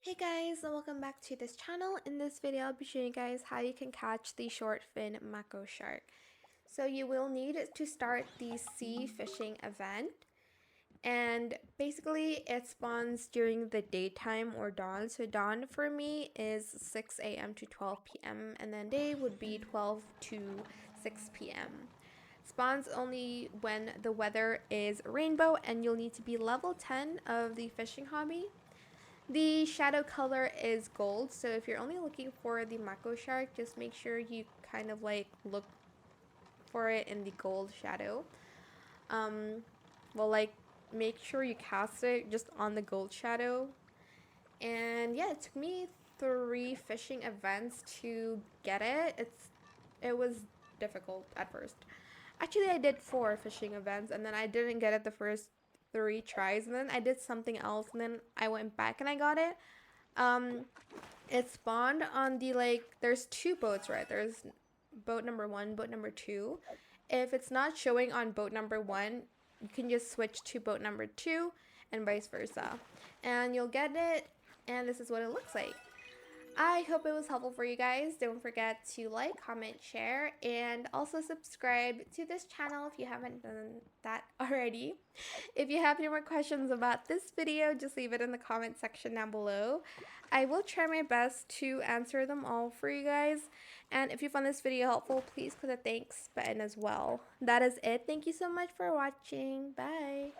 Hey guys, and welcome back to this channel. In this video, I'll be showing you guys how you can catch the Shortfin Mako shark. So you will need to start the sea fishing event, and basically it spawns during the daytime or dawn. So dawn for me is 6 a.m. to 12 p.m. and then day would be 12 to 6 p.m. Spawns only when the weather is rainbow, and you'll need to be level 10 of the fishing hobby. The shadow color is gold, so if you're only looking for the Mako shark, just make sure you kind of like look for it in the gold shadow. Um, well, like make sure you cast it just on the gold shadow. And yeah, it took me 3 fishing events to get it. It was difficult at first. Actually, I did 4 fishing events, and then I didn't get it the first 3 tries, and then I did something else, and then I went back and I got it. Um, it spawned on the there's 2 boats, right? There's boat number 1, boat number 2. If it's not showing on boat number 1, you can just switch to boat number 2 and vice versa. And you'll get it, and this is what it looks like. I hope it was helpful for you guys. Don't forget to like, comment, share, and also subscribe to this channel if you haven't done that already. If you have any more questions about this video, just leave it in the comment section down below. I will try my best to answer them all for you guys. And if you found this video helpful, please click the thanks button as well. That is it. Thank you so much for watching. Bye.